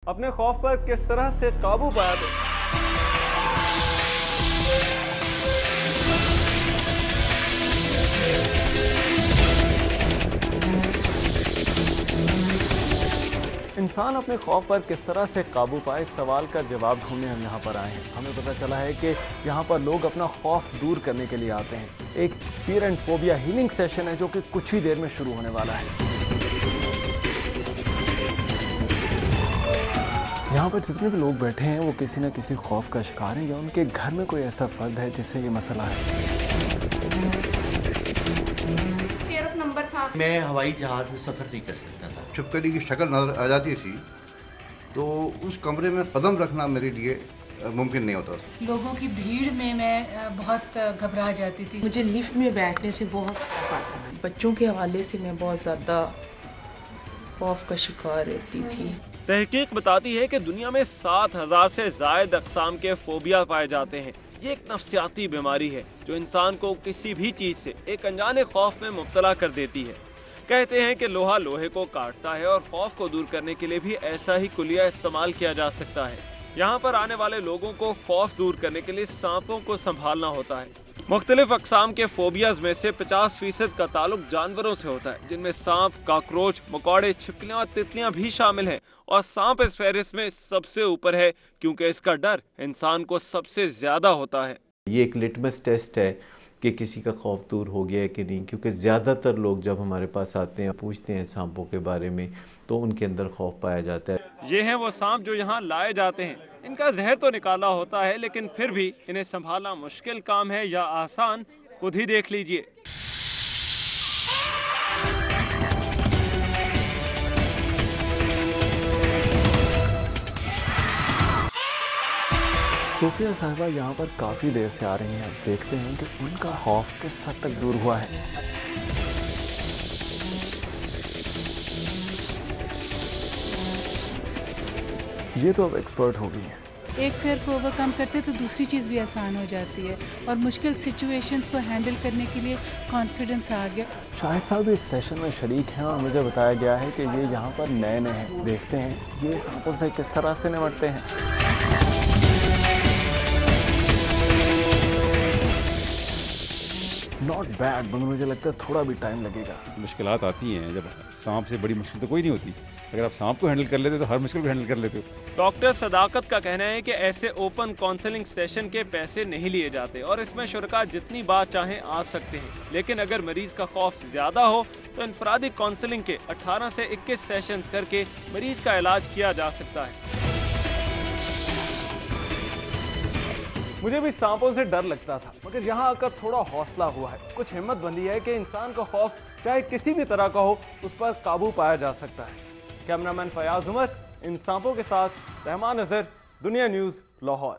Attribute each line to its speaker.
Speaker 1: अपने खौफ पर किस तरह से काबू पाया इंसान अपने खौफ पर किस तरह से काबू पाए, इस सवाल का जवाब ढूंढने हम यहाँ पर आए हैं। हमें पता चला है कि यहाँ पर लोग अपना खौफ दूर करने के लिए आते हैं। एक fear and phobia healing session है जो कि कुछ ही देर में शुरू होने वाला है। यहाँ पर जितने भी लोग बैठे हैं वो किसी न किसी खौफ का शिकार हैं या उनके घर में कोई ऐसा फर्द है जिससे ये मसला है।
Speaker 2: मैं हवाई जहाज में सफ़र नहीं कर सकता था।
Speaker 3: छिपकली की शक्ल नजर आ जाती थी तो उस कमरे में कदम रखना मेरे लिए मुमकिन नहीं होता था।
Speaker 4: लोगों की भीड़ में मैं बहुत घबरा जाती थी।
Speaker 5: मुझे लिफ्ट में बैठने से बहुत खौफ आता है।
Speaker 6: बच्चों के हवाले से मैं बहुत ज़्यादा खौफ का शिकार रहती थी।
Speaker 1: तहकीक बताती है कि दुनिया में 7000 से ज़ायद अक़साम के फोबिया पाए जाते हैं। ये एक नफ्सियाती बीमारी है जो इंसान को किसी भी चीज़ से एक अनजाने खौफ में मुब्तला कर देती है। कहते हैं कि लोहा लोहे को काटता है और खौफ को दूर करने के लिए भी ऐसा ही कुलिया इस्तेमाल किया जा सकता है। यहाँ पर आने वाले लोगों को खौफ दूर करने के लिए सांपों को संभालना होता है। मुख्तलिफ अक़साम के फोबियाज में से 50% का ताल्लुक जानवरों से होता है, जिनमें सांप, काकरोच, मकोड़े, छिपकलियां और तितलियां भी शामिल हैं। और सांप इस फहरिस्त में सबसे ऊपर है क्योंकि इसका डर इंसान को सबसे ज्यादा होता है।
Speaker 7: ये एक लिटमस टेस्ट है कि किसी का खौफ दूर हो गया है कि नहीं, क्योंकि ज़्यादातर लोग जब हमारे पास आते हैं पूछते हैं सांपों के बारे में तो उनके अंदर खौफ पाया जाता है।
Speaker 1: ये हैं वो सांप जो यहाँ लाए जाते हैं। इनका जहर तो निकाला होता है लेकिन फिर भी इन्हें संभालना मुश्किल काम है या आसान, खुद ही देख लीजिए। सोफिया साहिबा यहाँ पर काफ़ी देर से आ रही हैं। देखते हैं कि उनका खौफ किस हद तक दूर हुआ है। ये तो अब एक्सपर्ट हो गई है।
Speaker 4: एक फेयर को ओवरकम करते तो दूसरी चीज़ भी आसान हो जाती है और मुश्किल सिचुएशंस को हैंडल करने के लिए कॉन्फिडेंस आ गया।
Speaker 1: शाहिद साहब इस सेशन में शरीक हैं और मुझे बताया गया है कि ये यहाँ पर नए नए हैं। देखते हैं ये सांपों से किस तरह से निपटते हैं। नॉट बैड, मगर मुझे लगता है थोड़ा भी टाइम लगेगा।
Speaker 8: मुश्किलात आती हैं, जब सांप से बड़ी मुश्किल तो कोई नहीं होती। अगर आप सांप को हैंडल कर लेते तो हर मुश्किल को हैंडल कर लेते हो।
Speaker 1: डॉक्टर सदाकत का कहना है कि ऐसे ओपन काउंसलिंग सेशन के पैसे नहीं लिए जाते और इसमें शुरका जितनी बार चाहें आ सकते हैं। लेकिन अगर मरीज का खौफ ज्यादा हो तो इनफरादी काउंसलिंग के 18 से 21 सेशंस करके मरीज का इलाज किया जा सकता है। मुझे भी सांपों से डर लगता था, मगर यहाँ आकर थोड़ा हौसला हुआ है। कुछ हिम्मत बंधी है कि इंसान का खौफ चाहे किसी भी तरह का हो उस पर काबू पाया जा सकता है। कैमरामैन फयाज उमर इन सांपों के साथ रहमान अजहर, दुनिया न्यूज़, लाहौर।